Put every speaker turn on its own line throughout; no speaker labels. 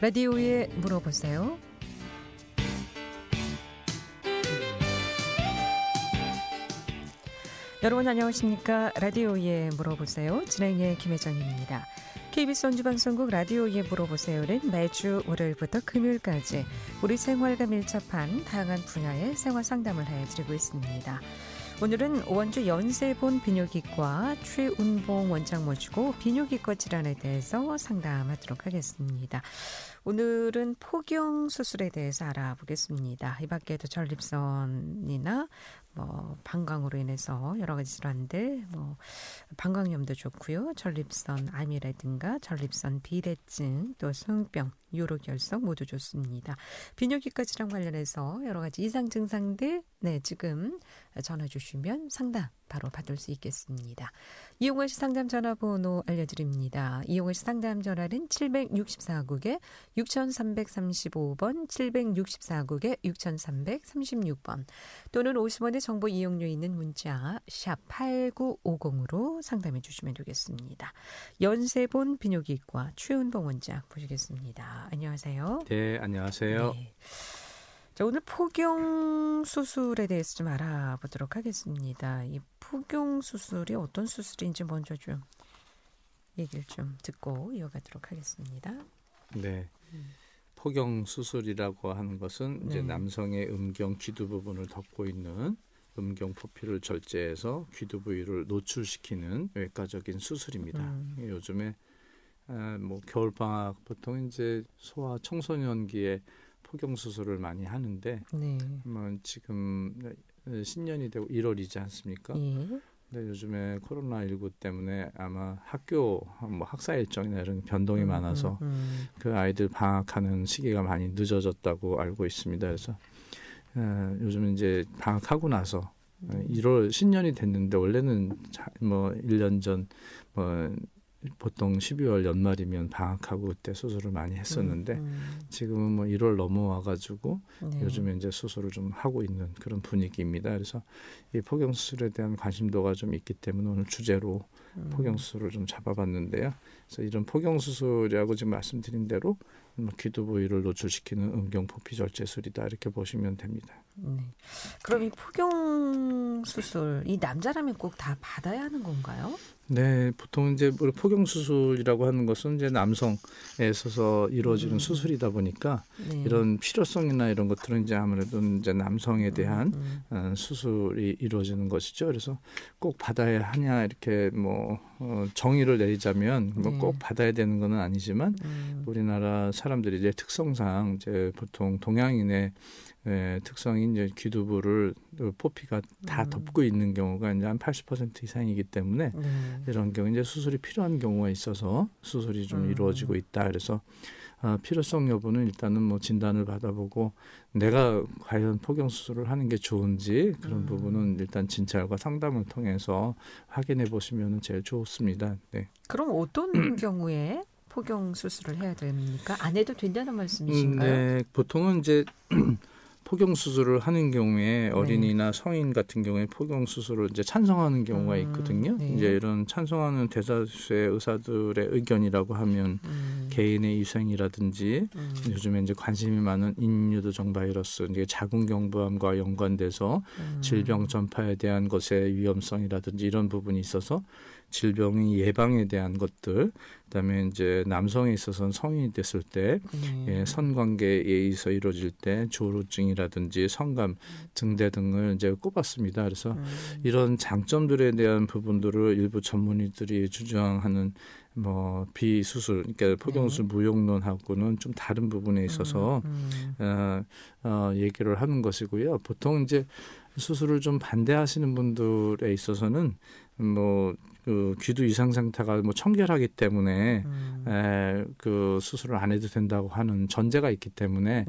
라디오에 물어보세요. 여러분 안녕하십니까? 라디오에 물어보세요. 진행의 김혜정입니다. KBS 원주방송국 라디오에 물어보세요는 매주 월요일부터 금요일까지 우리 생활과 밀접한 다양한 분야의 생활 상담을 해드리고 있습니다. 오늘은 원주 연세본 비뇨기과 최운봉 원장 모시고 비뇨기과 질환에 대해서 상담하도록 하겠습니다. 오늘은 포경 수술에 대해서 알아보겠습니다. 이 밖에도 전립선이나 방광으로 인해서 여러 가지 질환들, 방광염도 좋고요. 전립선 암이라든가 전립선 비대증, 또 성병, 요로결석 모두 좋습니다. 비뇨기과 질환 관련해서 여러 가지 이상 증상들, 지금 전화 주시면 상담 바로 받을 수 있겠습니다. 이용하 시 상담 전화번호 알려드립니다. 이용하 시 상담 전화는 764국에 6335번, 764국에 6336번 또는 50원의 정보 이용료 있는 문자 샵 8950으로 상담해 주시면 되겠습니다. 연세본 비뇨기과 최운봉 원장 보시겠습니다. 안녕하세요.
네, 안녕하세요.
네. 자, 오늘 포경 수술에 대해서 좀 알아보도록 하겠습니다. 이 포경 수술이 어떤 수술인지 먼저 좀 얘기를 좀 듣고 이어가도록 하겠습니다.
네. 포경 수술이라고 하는 것은 이제
네.
남성의 음경 귀두 부분을 덮고 있는 음경 포피를 절제해서 귀두 부위를 노출시키는 외과적인 수술입니다. 요즘에 겨울 방학 보통 이제 소아 청소년기에 포경 수술을 많이 하는데
네.
지금 신년이 되고 1월이지 않습니까?
예.
근데 요즘에 코로나19 때문에 아마 학교 학사 일정이나 이런 변동이 많아서 그 아이들 방학하는 시기가 많이 늦어졌다고 알고 있습니다. 그래서 요즘 이제 방학하고 나서 1월 신년이 됐는데 원래는 1년 전 보통 12월 연말이면 방학하고 그때 수술을 많이 했었는데 지금은 1월 넘어와가지고
네.
요즘에 이제 수술을 좀 하고 있는 그런 분위기입니다. 그래서 이 포경 수술에 대한 관심도가 좀 있기 때문에 오늘 주제로 포경 수술을 좀 잡아봤는데요. 그래서 이런 포경 수술이라고 지금 말씀드린 대로 귀두 부위를 노출시키는 음경 포피 절제술이다 이렇게 보시면 됩니다.
네. 그럼 이 포경 수술, 이 남자라면 꼭 다 받아야 하는 건가요?
네, 보통 이제 우리 포경 수술이라고 하는 것은 이제 남성에 있어서 이루어지는 수술이다 보니까
네.
이런 필요성이나 이런 것들은 이제 아무래도 이제 남성에 대한 수술이 이루어지는 것이죠. 그래서 꼭 받아야 하냐 이렇게 정의를 내리자면 꼭 받아야 되는 건 아니지만 우리나라 사람들이 이제 특성상 이제 보통 동양인의 특성이 이제 귀두부를 포피가 다 덮고 있는 경우가 이제 한 80% 이상이기 때문에 이런 경우 이제 수술이 필요한 경우가 있어서 수술이 좀 이루어지고 있다. 그래서 필요성 여부는 일단은 진단을 받아보고 내가 과연 포경 수술을 하는 게 좋은지 그런 부분은 일단 진찰과 상담을 통해서 확인해 보시면 제일 좋습니다. 네.
그럼 어떤 경우에 포경 수술을 해야 됩니까? 안 해도 된다는 말씀이신가요?
네, 보통은 이제 포경 수술을 하는 경우에 어린이나 성인 같은 경우에 포경 수술을 이제 찬성하는 경우가 있거든요.
네.
이제 이런 찬성하는 대다수의 의사들의 의견이라고 하면 개인의 위생이라든지 요즘에 이제 관심이 많은 인유두종 바이러스, 이게 자궁경부암과 연관돼서 질병 전파에 대한 것의 위험성이라든지 이런 부분이 있어서 질병의 예방에 대한 것들, 그다음에 이제 남성에 있어서는 성인이 됐을 때 선관계에 의해서 이루어질 때 조루증이라든지 성감, 등대 등을 이제 꼽았습니다. 그래서 이런 장점들에 대한 부분들을 일부 전문의들이 주장하는 비수술, 그러니까 포경수술 무용론하고는 좀 다른 부분에 있어서 얘기를 하는 것이고요. 보통 이제 수술을 좀 반대하시는 분들에 있어서는 그 귀두 이상 상태가 청결하기 때문에 그 수술을 안 해도 된다고 하는 전제가 있기 때문에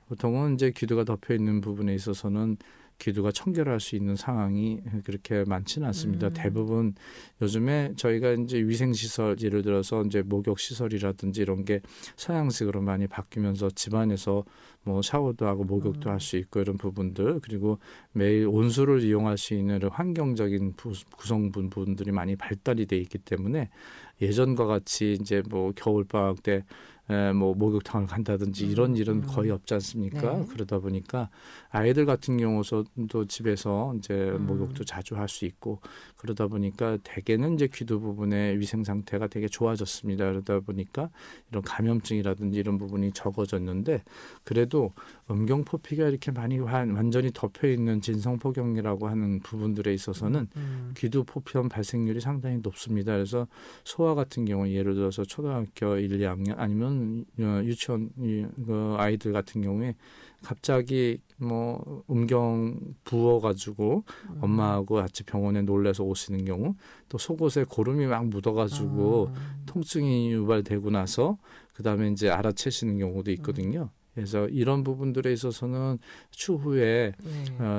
보통은 이제 귀두가 덮여 있는 부분에 있어서는 귀두가 청결할 수 있는 상황이 그렇게 많지는 않습니다. 대부분 요즘에 저희가 이제 위생시설, 예를 들어서 이제 목욕시설이라든지 이런 게 서양식으로 많이 바뀌면서 집안에서 뭐 샤워도 하고 목욕도 할 수 있고 이런 부분들, 그리고 매일 온수를 이용할 수 있는 환경적인 구성분들이 많이 발달이 돼 있기 때문에 예전과 같이 이제 뭐 겨울방학 때 뭐 목욕탕을 간다든지 이런 일은 거의 없지 않습니까?
네.
그러다 보니까 아이들 같은 경우도 집에서 이제 목욕도 자주 할 수 있고 그러다 보니까 대개는 이제 귀두 부분의 위생 상태가 되게 좋아졌습니다. 그러다 보니까 이런 감염증이라든지 이런 부분이 적어졌는데 그래도 음경포피가 이렇게 많이 완전히 덮여 있는 진성포경이라고 하는 부분들에 있어서는 귀두 포피염 발생률이 상당히 높습니다. 그래서 소아 같은 경우 예를 들어서 초등학교 1, 2학년 아니면 유치원 그 아이들 같은 경우에 갑자기 뭐 음경 부어가지고 엄마하고 같이 병원에 놀래서 오시는 경우 또 속옷에 고름이 막 묻어가지고 통증이 유발되고 나서 그 다음에 이제 알아채시는 경우도 있거든요. 그래서 이런 부분들에 있어서는 추후에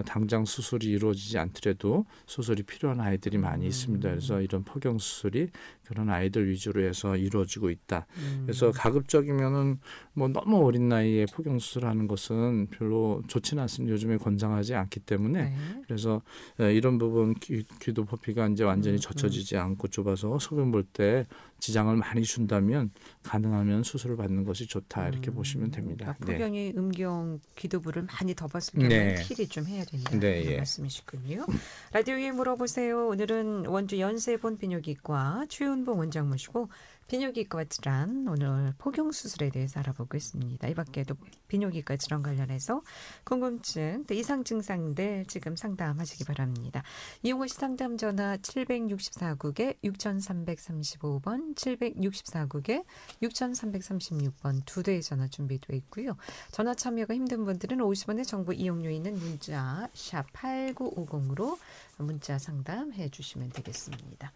당장 수술이 이루어지지 않더라도 수술이 필요한 아이들이 많이 있습니다. 그래서 이런 포경 수술이 그런 아이들 위주로 해서 이루어지고 있다. 그래서 가급적이면은 뭐 너무 어린 나이에 포경 수술하는 것은 별로 좋지는 않습니다. 요즘에 권장하지 않기 때문에 그래서 이런 부분 귀도 포피가 이제 완전히 젖혀지지 않고 좁아서 소변 볼 때 지장을 많이 준다면 가능하면 수술을 받는 것이 좋다 이렇게 보시면 됩니다.
그러니까 포경이 음경 귀두부를 많이 덮었을 경우에 필히 좀 해야 된다 이런 말씀이시군요. 라디오에 물어보세요. 오늘은 원주 연세본 비뇨기과 최은봉 원장 모시고 비뇨기과 질환 오늘 포경 수술에 대해서 알아보고 있습니다. 이 밖에도 비뇨기과 질환 관련해서 궁금증 또 이상 증상들 지금 상담하시기 바랍니다. 이용호 씨 상담 전화 764국에 6335번 764국에 6336번 두 대의 전화 준비되어 있고요. 전화 참여가 힘든 분들은 50원의 정보 이용료 있는 문자 샵 8950으로 문자 상담해 주시면 되겠습니다.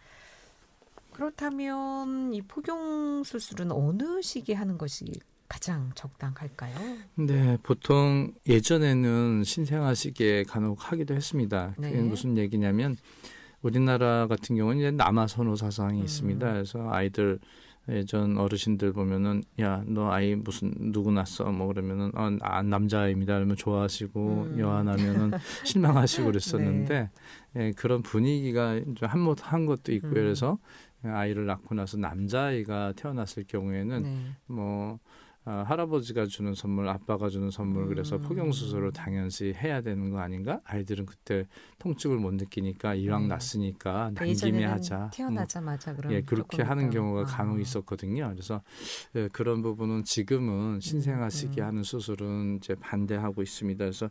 그렇다면 이 포경 수술은 어느 시기에 하는 것이 가장 적당할까요?
네, 보통 예전에는 신생아 시기에 간혹 하기도 했습니다. 그게 무슨 얘기냐면 우리나라 같은 경우는 이제 남아 선호 사상이 있습니다. 그래서 아이들 예전 어르신들 보면은 야, 너 아이 무슨 누구 낳았어? 뭐 그러면은 남자아이입니다. 그러면 좋아하시고 여아 나면은 실망하시고 그랬었는데 그런 분위기가 좀 한 것도 있고요. 그래서 아이를 낳고 나서 남자아이가 태어났을 경우에는 뭐 할아버지가 주는 선물, 아빠가 주는 선물 그래서 포경 수술을 당연시 해야 되는 거 아닌가? 아이들은 그때 통증을 못 느끼니까 이왕 났으니까 남김에 하자.
태어나자마자 그럼
그렇게 하는 경우가 간혹 있었거든요. 그래서 그런 부분은 지금은 신생아 시기에 하는 수술은 이제 반대하고 있습니다. 그래서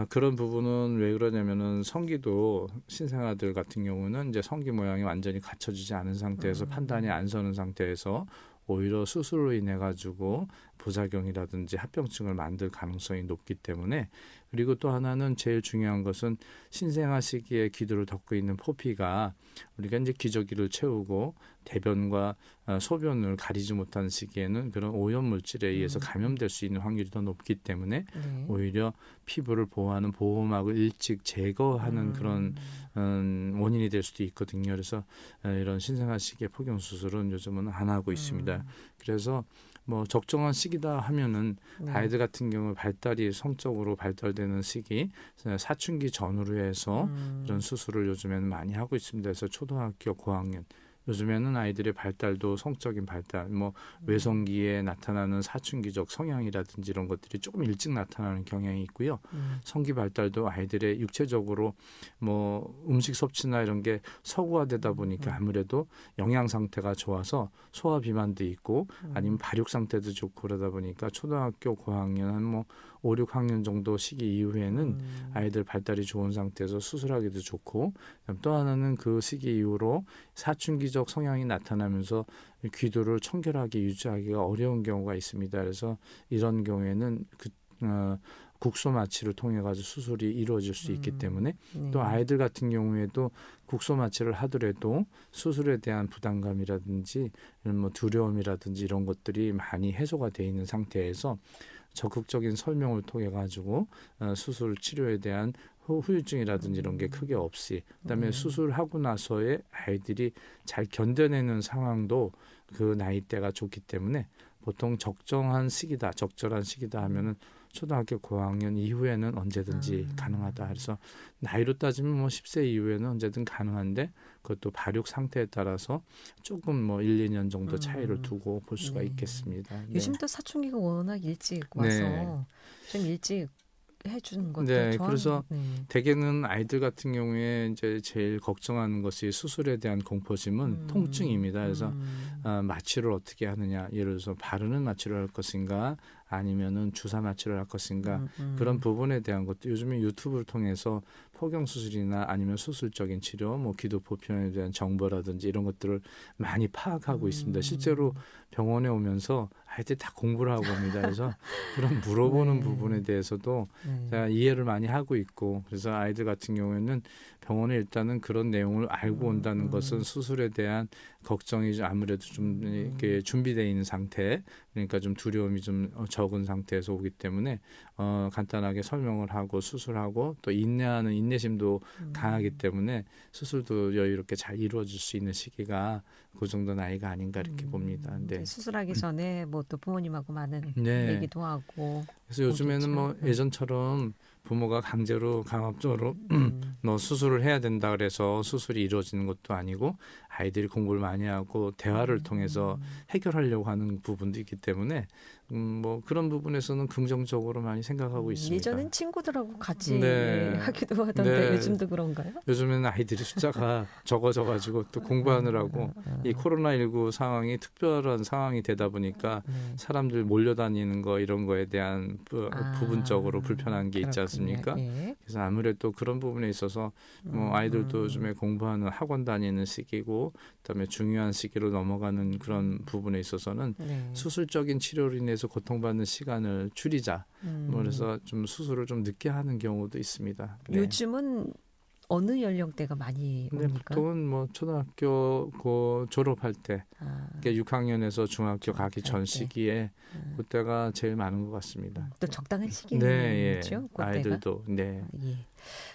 그런 부분은 왜 그러냐면은 성기도 신생아들 같은 경우는 이제 성기 모양이 완전히 갖춰지지 않은 상태에서 판단이 안 서는 상태에서 오히려 수술로 인해 가지고 부작용이라든지 합병증을 만들 가능성이 높기 때문에 그리고 또 하나는 제일 중요한 것은 신생아 시기에 귀두를 덮고 있는 포피가 우리가 이제 기저귀를 채우고 대변과 소변을 가리지 못하는 시기에는 그런 오염 물질에 의해서 감염될 수 있는 확률이 더 높기 때문에 오히려 피부를 보호하는 보호막을 일찍 제거하는 그런 원인이 될 수도 있거든요. 그래서 이런 신생아 시기의 포경 수술은 요즘은 안 하고 있습니다. 그래서 뭐 적정한 시기다 하면은 아이들 같은 경우 발달이 성적으로 발달되는 시기 사춘기 전후로 해서 이런 수술을 요즘에는 많이 하고 있습니다. 그래서 초등학교 고학년 요즘에는 아이들의 발달도 성적인 발달, 뭐 외성기에 나타나는 사춘기적 성향이라든지 이런 것들이 조금 일찍 나타나는 경향이 있고요. 성기 발달도 아이들의 육체적으로 뭐 음식 섭취나 이런 게 서구화되다 보니까 아무래도 영양 상태가 좋아서 소화 비만도 있고 아니면 발육 상태도 좋고 그러다 보니까 초등학교 고학년 한 뭐 5, 6학년 정도 시기 이후에는 아이들 발달이 좋은 상태에서 수술하기도 좋고 또 하나는 그 시기 이후로 사춘기적 성향이 나타나면서 귀두를 청결하게 유지하기가 어려운 경우가 있습니다. 그래서 이런 경우에는 국소 마취를 통해 가지고 수술이 이루어질 수 있기 때문에 또 아이들 같은 경우에도 국소 마취를 하더라도 수술에 대한 부담감이라든지 이런 뭐 두려움이라든지 이런 것들이 많이 해소가 돼 있는 상태에서 적극적인 설명을 통해 가지고 수술 치료에 대한 후유증이라든지 이런 게 크게 없이 그다음에 수술하고 나서의 아이들이 잘 견뎌내는 상황도 그 나이대가 좋기 때문에 보통 적절한 시기다 하면은 초등학교 고학년 이후에는 언제든지 가능하다. 그래서 나이로 따지면 뭐 10세 이후에는 언제든 가능한데 그것도 발육 상태에 따라서 조금 뭐 1, 2년 정도 차이를 두고 볼 수가
네.
있겠습니다.
요즘 또 사춘기가 워낙 일찍 와서
네.
좀 일찍 해주는 것도
네,
좋아요.
그래서
네.
대개는 아이들 같은 경우에 이제 제일 걱정하는 것이 수술에 대한 공포심은 통증입니다. 그래서 마취를 어떻게 하느냐, 예를 들어서 바르는 마취를 할 것인가, 아니면은 주사 마취를 할 것인가 그런 부분에 대한 것도 요즘에 유튜브를 통해서 포경 수술이나 아니면 수술적인 치료, 뭐 기도 보편에 대한 정보라든지 이런 것들을 많이 파악하고 있습니다. 실제로 병원에 오면서 아이들이 다 공부를 하고 옵니다. 그래서 그런 물어보는
네.
부분에 대해서도
네.
제가 이해를 많이 하고 있고, 그래서 아이들 같은 경우에는 병원에 일단은 그런 내용을 알고 온다는 것은 수술에 대한 걱정이 아무래도 좀 이렇게 준비되어 있는 상태, 그러니까 좀 두려움이 좀 적은 상태에서 오기 때문에 간단하게 설명을 하고 수술하고 또 인내하는 인내심도 강하기 때문에 수술도 여유롭게 잘 이루어질 수 있는 시기가 그 정도 나이가 아닌가 이렇게 봅니다. 네.
수술하기 전에 뭐 또 부모님하고 많은
네.
얘기도 하고.
그래서 요즘에는
오겠죠.
뭐 예전처럼 부모가 강제로 강압적으로 너 수술을 해야 된다 그래서 수술이 이루어지는 것도 아니고 아이들이 공부를 많이 하고 대화를 통해서 해결하려고 하는 부분도 있기 때문에 뭐 그런 부분에서는 긍정적으로 많이 생각하고 있습니다.
예전엔 친구들하고 같이
네.
하기도 하던데
네.
요즘도 그런가요?
요즘에는 아이들이 숫자가 적어져가지고 또 공부하느라고 이 코로나19 상황이 특별한 상황이 되다 보니까 사람들 몰려다니는 거 이런 거에 대한 부분적으로 불편한 게 있지 않습니까?
예.
그래서 아무래도 그런 부분에 있어서 뭐 아이들도 요즘에 공부하는 학원 다니는 시기고 그다음에 중요한 시기로 넘어가는 그런 부분에 있어서는
네.
수술적인 치료로 인해서 고통받는 시간을 줄이자. 뭐 그래서 좀 수술을 좀 늦게 하는 경우도 있습니다. 네.
요즘은 어느 연령대가 많이
근데
옵니까?
보통은 뭐 초등학교 졸업할 때,
아,
그러니까 6학년에서 중학교 가기 전
때.
시기에 그때가 제일 많은 것 같습니다.
또 적당한
네,
시기죠,
예.
그때가.
아이들도 네.
예.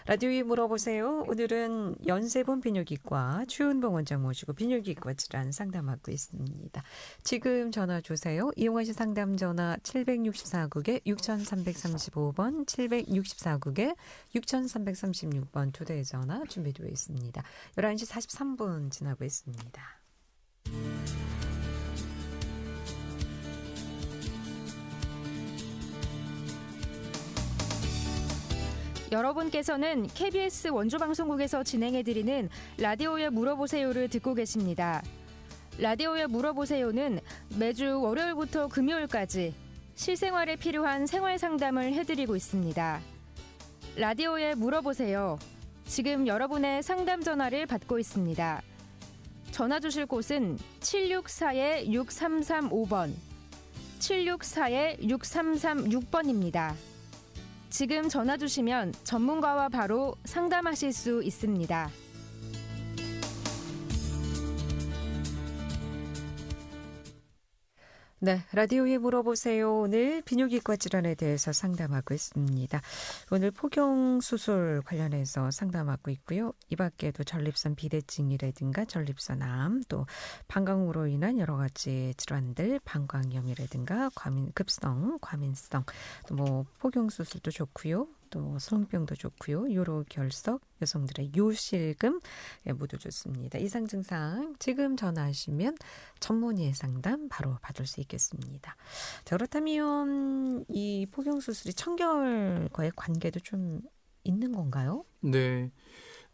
라디오에 물어보세요. 오늘은 연세본 비뇨기과 최은봉 원장 모시고 비뇨기과 질환 상담하고 있습니다. 지금 전화 주세요. 이용하신 상담 전화 764국에 6335번, 764국에 6336번 두 대의 전화 준비되어 있습니다. 11시 43분 지나고 있습니다.
여러분께서는 KBS 원주방송국에서 진행해드리는 라디오에 물어보세요를 듣고 계십니다. 라디오에 물어보세요는 매주 월요일부터 금요일까지 실생활에 필요한 생활 상담을 해드리고 있습니다. 라디오에 물어보세요. 지금 여러분의 상담 전화를 받고 있습니다. 전화 주실 곳은 764-6335번, 764-6336번입니다. 지금 전화 주시면 전문가와 바로 상담하실 수 있습니다.
네, 라디오에 물어보세요. 오늘 비뇨기과 질환에 대해서 상담하고 있습니다. 오늘 포경 수술 관련해서 상담하고 있고요. 이 밖에도 전립선 비대증이라든가 전립선암, 또 방광으로 인한 여러 가지 질환들, 방광염이라든가 급성, 과민성, 또 뭐 포경 수술도 좋고요. 또 성병도 좋고요. 요로결석, 여성들의 요실금 모두 좋습니다. 이상 증상 지금 전화하시면 전문의의 상담 바로 받을 수 있겠습니다. 자, 그렇다면 이 포경 수술이 청결과의 관계도 좀 있는 건가요?
네.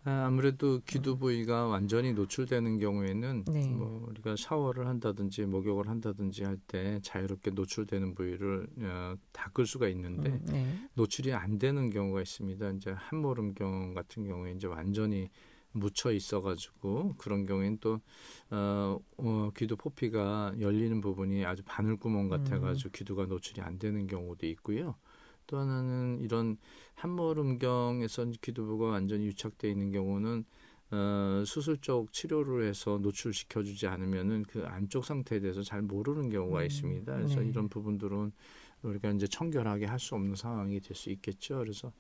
아무래도 기두 부위가 완전히 노출되는 경우에는
네.
뭐 우리가 샤워를 한다든지 목욕을 한다든지 할 때 자유롭게 노출되는 부위를 닦을 수가 있는데
네.
노출이 안 되는 경우가 있습니다. 이제 한모름경 같은 경우에 이제 완전히 묻혀 있어가지고 그런 경우에는 또 기두 포피가 열리는 부분이 아주 바늘구멍 같아가지고 기두가 노출이 안 되는 경우도 있고요. 또 하나는 이런 한모름경에서 기두부가 완전히 유착되어 있는 경우는 수술적 치료를 해서 노출시켜주지 않으면은 그 안쪽 상태에 대해서 잘 모르는 경우가 있습니다. 그래서
네.
이런 부분들은 우리가 이제 청결하게 할 수 없는 상황이 될 수 있겠죠. 그래서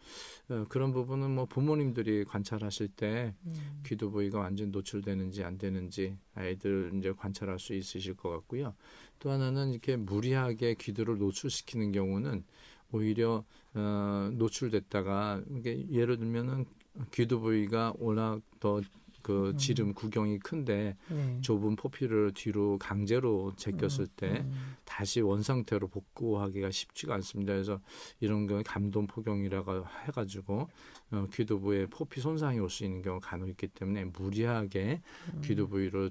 그런 부분은 뭐 부모님들이 관찰하실 때 기두 부위가 완전 노출되는지 안 되는지 아이들 이제 관찰할 수 있으실 것 같고요. 또 하나는 이렇게 무리하게 기두를 노출시키는 경우는 오히려 노출됐다가 이게 예를 들면은 귀두 부위가 워낙 더 그 지름 구경이 큰데
네.
좁은 포피를 뒤로 강제로 제꼈을 때 다시 원상태로 복구하기가 쉽지가 않습니다. 그래서 이런 경우에 감돈포경이라고 해가지고 귀두 부위에 포피 손상이 올 수 있는 경우가 간혹 있기 때문에 무리하게 귀두 부위를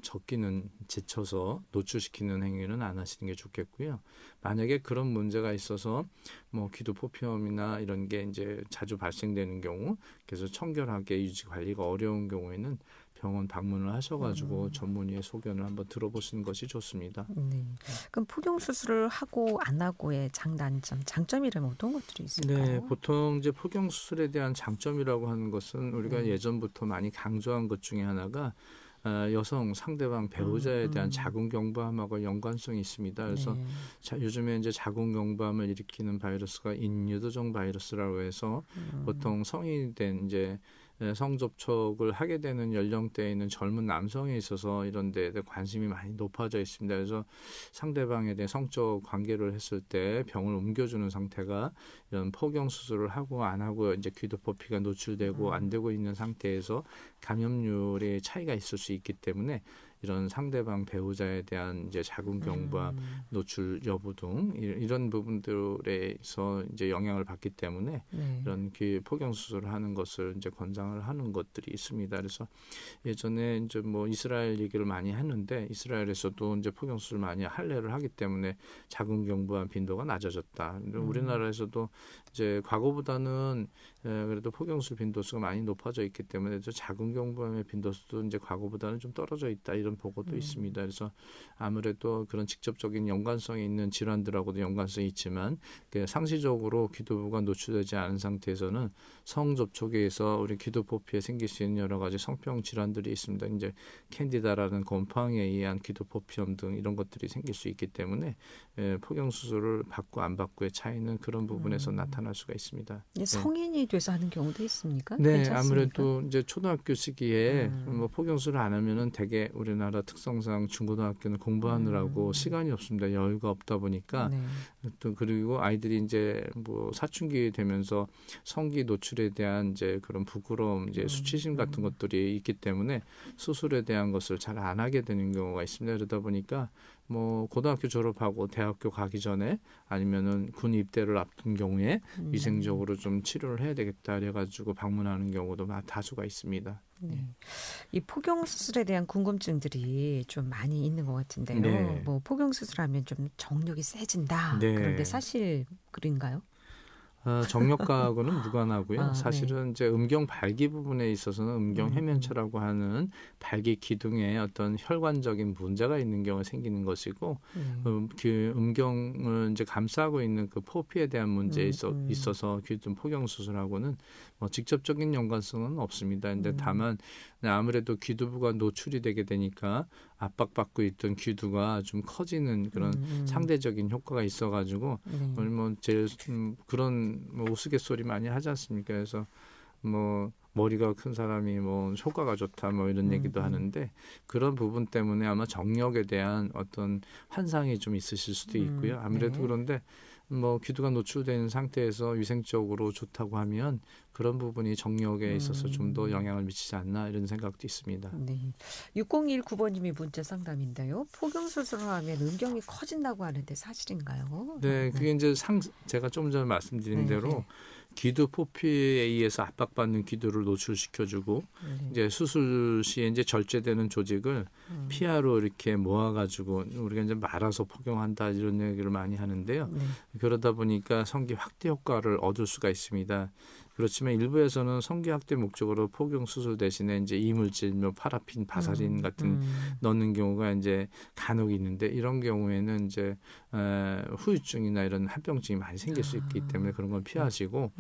제쳐서 노출시키는 행위는 안 하시는 게 좋겠고요. 만약에 그런 문제가 있어서 뭐 귀두 포피염이나 이런 게 이제 자주 발생되는 경우, 그래서 청결하게 유지 관리가 어려운 경우에는 병원 방문을 하셔가지고 전문의의 소견을 한번 들어보시는 것이 좋습니다.
네. 그럼 포경 수술을 하고 안 하고의 장단점, 장점이라면 어떤 것들이 있을까요?
네, 보통 이제 포경 수술에 대한 장점이라고 하는 것은 우리가 예전부터 많이 강조한 것 중에 하나가 여성 상대방 배우자에 대한 자궁경부암하고 연관성이 있습니다. 그래서
네.
요즘에 이제 자궁경부암을 일으키는 바이러스가 인유도종 바이러스라고 해서 보통 성인이 된 이제 성접촉을 하게 되는 연령대에 있는 젊은 남성에 있어서 이런 데에 관심이 많이 높아져 있습니다. 그래서 상대방에 대해 성적 관계를 했을 때 병을 옮겨주는 상태가 이런 포경 수술을 하고 안 하고 이제 귀두 포피가 노출되고 안 되고 있는 상태에서 감염률의 차이가 있을 수 있기 때문에 이런 상대방 배우자에 대한 이제 자궁경부암 노출 여부 등 이런 부분들에서 이제 영향을 받기 때문에
네.
이런 귀 포경 수술을 하는 것을 이제 권장을 하는 것들이 있습니다. 그래서 예전에 이제 뭐 이스라엘 얘기를 많이 했는데 이스라엘에서도 이제 포경 수술 많이 할례를 하기 때문에 자궁경부암 빈도가 낮아졌다. 우리나라에서도 이제 과거보다는 그래도 포경 수술 빈도수가 많이 높아져 있기 때문에 자궁경부암의 빈도수도 이제 과거보다는 좀 떨어져 있다 이런 보고도 있습니다. 그래서 아무래도 그런 직접적인 연관성이 있는 질환들하고도 연관성이 있지만 상시적으로 귀두부가 노출되지 않은 상태에서는 성접촉에 의해서 우리 귀두 포피에 생길 수 있는 여러 가지 성병 질환들이 있습니다. 이제 캔디다라는 곰팡이에 의한 귀두 포피염 등 이런 것들이 생길 수 있기 때문에 포경 수술을 받고 안 받고의 차이는 그런 부분에서 나타날 수가 있습니다.
성인이 돼서 하는 경우도 있습니까?
네,
괜찮습니까?
아무래도 이제 초등학교 시기에 뭐 포경 수술을 안 하면은 대개 우리나라 특성상 중고등학교는 공부하느라고 시간이 없습니다. 여유가 없다 보니까
네.
또 그리고 아이들이 이제 뭐 사춘기 되면서 성기 노출에 대한 이제 그런 부끄러움, 이제 수치심 같은 것들이 있기 때문에 수술에 대한 것을 잘 안 하게 되는 경우가 있습니다. 그러다 보니까 뭐 고등학교 졸업하고 대학교 가기 전에 아니면은 군 입대를 앞둔 경우에 위생적으로 좀 치료를 해야 되겠다 그래가지고 방문하는 경우도 다수가 있습니다.
네. 이 포경 수술에 대한 궁금증들이 좀 많이 있는 것 같은데요.
네.
뭐 포경 수술하면 좀 정력이 세진다.
네.
그런데 사실 그런가요?
정력과하고는 무관하고요. 사실은
네.
이제 음경 발기 부분에 있어서는 음경 해면체라고 하는 발기 기둥에 어떤 혈관적인 문제가 있는 경우가 생기는 것이고, 그 음경을 이제 감싸고 있는 그 포피에 대한 문제에 있어서 귀둔 포경 수술하고는 뭐 직접적인 연관성은 없습니다. 근데 다만 아무래도 귀두부가 노출이 되게 되니까 압박받고 있던 귀두가 좀 커지는 그런 상대적인 효과가 있어가지고 뭐 제일 그런 뭐 우스갯소리 많이 하지 않습니까? 그래서 뭐 머리가 큰 사람이 뭐 효과가 좋다 뭐 이런 얘기도 하는데 그런 부분 때문에 아마 정력에 대한 어떤 환상이 좀 있으실 수도 있고요. 아무래도
네.
그런데 뭐 귀두가 노출된 상태에서 위생적으로 좋다고 하면 그런 부분이 정력에 있어서 좀 더 영향을 미치지 않나 이런 생각도 있습니다.
네. 6019번님이 문자 상담인데요. 포경 수술을 하면 음경이 커진다고 하는데 사실인가요?
네, 그게 이제 제가 좀 전에 말씀드린
네,
대로
네.
귀두 포피에 의해서 압박받는 귀두를 노출시켜주고 이제 수술 시에 이제 절제되는 조직을 피하로 이렇게 모아가지고 우리가 이제 말아서 포경한다 이런 얘기를 많이 하는데요.
네.
그러다 보니까 성기 확대 효과를 얻을 수가 있습니다. 그렇지만 일부에서는 성기 확대 목적으로 포경 수술 대신에 이제 이물질, 뭐 파라핀, 바사린 같은 넣는 경우가 이제 간혹 있는데 이런 경우에는 이제 후유증이나 이런 합병증이 많이 생길 수 있기 때문에 그런 건 피하시고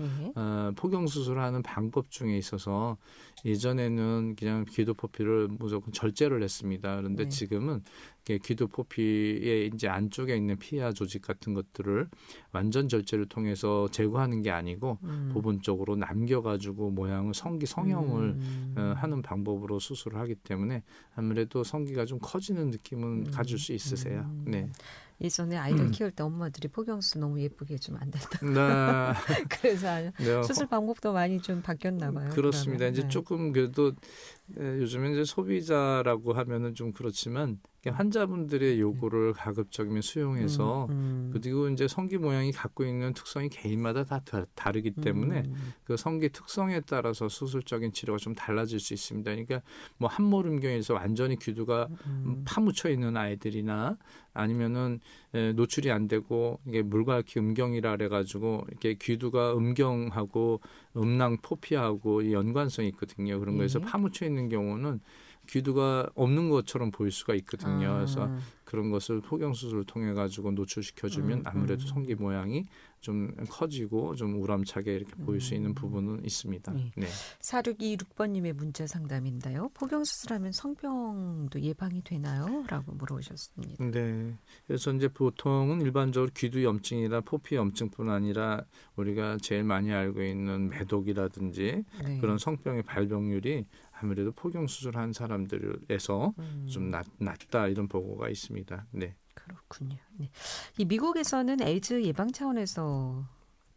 포경 수술하는 방법 중에 있어서 예전에는 그냥 귀두 포피를 무조건 절제를 했습니다. 그런데 지금은 귀두 포피의 이제 안쪽에 있는 피하 조직 같은 것들을 완전 절제를 통해서 제거하는 게 아니고 부분적으로 남겨가지고 모양을 성형을 하는 방법으로 수술을 하기 때문에 아무래도 성기가 좀 커지는 느낌은 가질 수 있으세요. 네.
예전에 아이들 키울 때 엄마들이 포경수 너무 예쁘게 해주면 안 된다.
네.
그래서
네.
수술 방법도 많이 좀 바뀌었나 봐요.
그렇습니다.
그러면.
이제
네.
조금 그래도 요즘에 이제 소비자라고 하면은 좀 그렇지만 환자분들의 요구를 가급적이면 수용해서 그리고 이제 성기 모양이 갖고 있는 특성이 개인마다 다 다르기 때문에 그 성기 특성에 따라서 수술적인 치료가 좀 달라질 수 있습니다. 그러니까 뭐 함몰음경에서 완전히 귀두가 파묻혀 있는 아이들이나 아니면은 노출이 안 되고 이게 물갈퀴 음경이라 그래가지고 이렇게 귀두가 음경하고 음낭 포피하고 연관성이 있거든요. 그런 거에서 파묻혀 있는 경우는 귀두가 없는 것처럼 보일 수가 있거든요. 그래서 그런 것을 포경 수술을 통해 가지고 노출시켜주면 아무래도 성기 모양이 좀 커지고 좀 우람차게 이렇게 보일 수 있는 부분은 있습니다.
네.
네.
4626번님의 문자 상담인데요. 포경 수술하면 성병도 예방이 되나요? 라고 물어보셨습니다.
네. 그래서 이제 보통은 일반적으로 귀두 염증이나 포피 염증뿐 아니라 우리가 제일 많이 알고 있는 매독이라든지
네.
그런 성병의 발병률이 아무래도 포경 수술한 사람들에서 좀 낮다 이런 보고가 있습니다. 네.
그렇군요. 네. 이 미국에서는 에이즈 예방 차원에서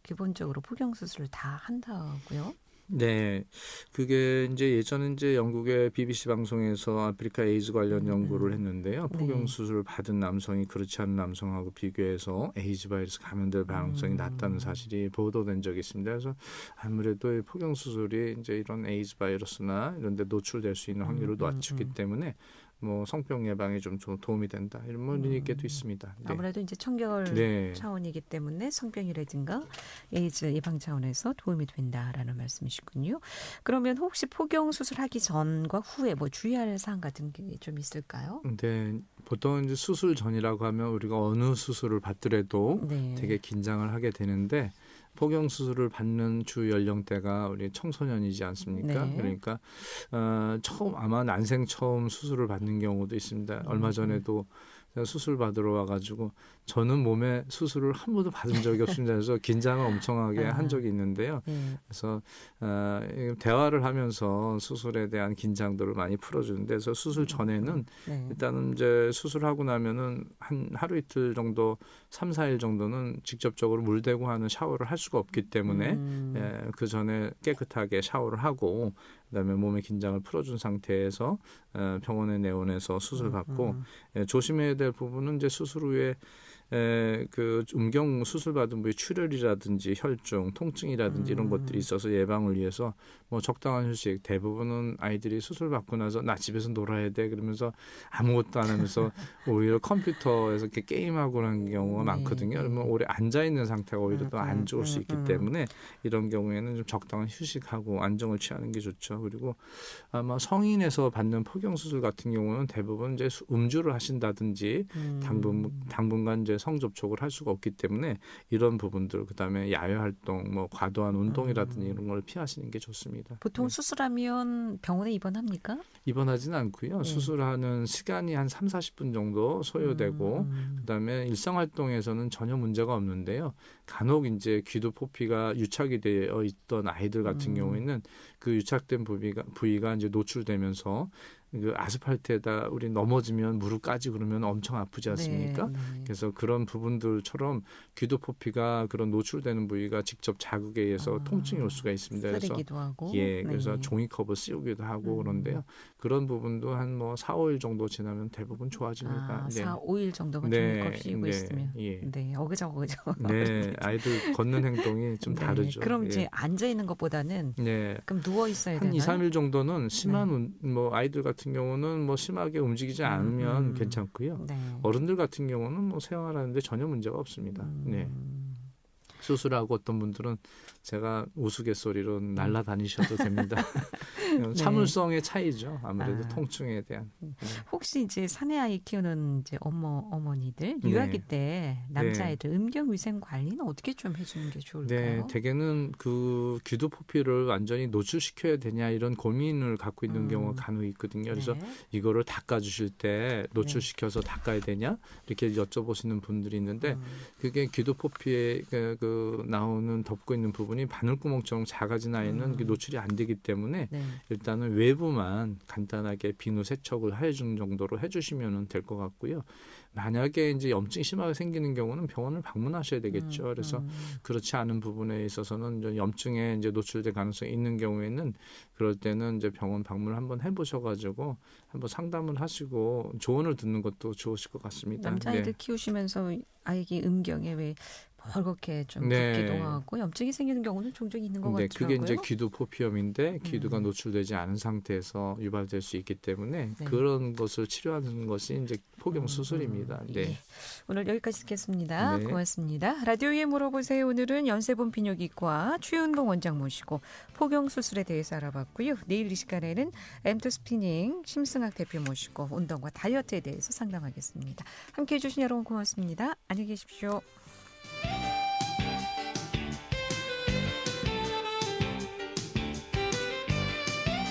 기본적으로 포경 수술을 다 한다고요?
네, 그게 이제 예전에 이제 영국의 BBC 방송에서 아프리카 에이즈 관련 연구를 했는데요. 포경 수술을 받은 남성이 그렇지 않은 남성하고 비교해서 에이즈 바이러스 감염될 가능성이 낮다는 사실이 보도된 적이 있습니다. 그래서 아무래도 포경 수술이 이제 이런 에이즈 바이러스나 이런 데 노출될 수 있는 확률을 낮추기 때문에 뭐 성병 예방에 좀 도움이 된다 이런 뭐 얘기도 있습니다. 네.
아무래도 이제 청결
네.
차원이기 때문에 성병이라든가 에이즈 예방 차원에서 도움이 된다라는 말씀이시군요. 그러면 혹시 포경 수술하기 전과 후에 뭐 주의할 사항 같은 게 좀 있을까요?
네, 보통 이제 수술 전이라고 하면 우리가 어느 수술을 받더라도
네.
되게 긴장을 하게 되는데 포경 수술을 받는 주 연령대가 우리 청소년이지 않습니까?
네.
그러니까 처음 아마 난생 처음 수술을 받는 경우도 있습니다. 얼마 전에도 제가 수술 받으러 와가지고 저는 몸에 수술을 한 번도 받은 적이 없습니다. 그래서 긴장을 엄청나게 한 적이 있는데요. 그래서 대화를 하면서 수술에 대한 긴장도를 많이 풀어주는데 그래서 수술 전에는 일단은 이제 수술하고 나면은 한 하루 이틀 정도 3, 4일 정도는 직접적으로 물 대고 하는 샤워를 할 수가 없기 때문에 그 전에 깨끗하게 샤워를 하고 그다음에 몸의 긴장을 풀어준 상태에서 병원에 내원해서 수술 받고 조심해야 될 부분은 이제 수술 후에 그 음경 수술 받은 부위 출혈이라든지 혈중, 통증이라든지 이런 것들이 있어서 예방을 위해서 뭐 적당한 휴식. 대부분은 아이들이 수술 받고 나서 나 집에서 놀아야 돼 그러면서 아무것도 안 하면서 오히려 컴퓨터에서 이렇게 게임하고 하는 경우가 많거든요. 그러면 오래 앉아 있는 상태가 오히려 더 안 좋을 수 있기 때문에 이런 경우에는 좀 적당한 휴식하고 안정을 취하는 게 좋죠. 그리고 아마 성인에서 받는 포경 수술 같은 경우는 대부분 이제 음주를 하신다든지 당분간 이제 성 접촉을 할 수가 없기 때문에 이런 부분들 그다음에 야외 활동 뭐 과도한 운동이라든지 이런 걸 피하시는 게 좋습니다.
보통 수술하면 병원에 입원합니까?
입원하지는 않고요. 수술하는 시간이 한 3, 40분 정도 소요되고 그다음에 일상 활동에서는 전혀 문제가 없는데요. 간혹 이제 귀두 포피가 유착이 되어 있던 아이들 같은 경우에는 그 유착된 부위가 이제 노출되면서 그 아스팔트에다 우리 넘어지면 무릎 까지고 그러면 엄청 아프지 않습니까?
네.
그래서 그런 부분들처럼 귀두 포피가 그런 노출되는 부위가 직접 자극에 의해서 통증이 올 수가 있습니다.
쓰리기도 하고.
그래서 종이컵을 씌우기도 하고 그런데요. 그런 부분도 한 뭐 4, 5일 정도 지나면 대부분 좋아집니다.
4, 5일 정도만 종이컵 씌우고 있으면. 네, 어그저그저.
네, 아이들 걷는 행동이 좀 다르죠.
그럼 이제 앉아 있는 것보다는 그럼 누워 있어야
한
되나요?
2, 3일 정도는 심한 뭐 아이들 같은 경우는 뭐 심하게 움직이지 않으면 괜찮고요. 어른들 같은 경우는 뭐 생활하는데 전혀 문제가 없습니다. 네. 수술하고 어떤 분들은 제가 우스갯소리로 날아다니셔도 됩니다. 참을성의 차이죠. 아무래도 통증에 대한.
혹시 이제 사내 아이 키우는 이제 어머니들 유아기 때 남자아이들 음경 위생 관리는 어떻게 좀 해주는 게 좋을까요?
네, 대개는 그 귀두 포피를 완전히 노출시켜야 되냐 이런 고민을 갖고 있는 경우가 간혹 있거든요. 그래서 이거를 닦아주실 때 노출시켜서 닦아야 되냐 이렇게 여쭤보시는 분들이 있는데 그게 귀두 포피에 그 나오는 덮고 있는 부분이 바늘구멍처럼 작아진 아이는 노출이 안 되기 때문에 일단은 외부만 간단하게 비누 세척을 해주는 정도로 해주시면 될 것 같고요. 만약에 이제 염증이 심하게 생기는 경우는 병원을 방문하셔야 되겠죠. 그래서 그렇지 않은 부분에 있어서는 이제 염증에 이제 노출될 가능성이 있는 경우에는 그럴 때는 이제 병원 방문을 한번 해보셔가지고 한번 상담을 하시고 조언을 듣는 것도 좋으실 것 같습니다.
남자아이들
네.
키우시면서 아이기 음경에 왜 벌겋게 좀
네.
붓기도 하고 염증이 생기는 경우는 종종 있는 것
네,
같더라고요.
그게 이제 귀두 포피엄인데 귀두가 노출되지 않은 상태에서 유발될 수 있기 때문에
네.
그런 것을 치료하는 것이 이제 포경 수술입니다. 네.
예. 오늘 여기까지 듣겠습니다.
네.
고맙습니다. 라디오에 물어보세요. 오늘은 연세본 비뇨기과 최윤봉 원장 모시고 포경 수술에 대해서 알아봤고요. 내일 이 시간에는 엠투 스피닝 심승학 대표 모시고 운동과 다이어트에 대해서 상담하겠습니다. 함께해 주신 여러분 고맙습니다. 안녕히 계십시오.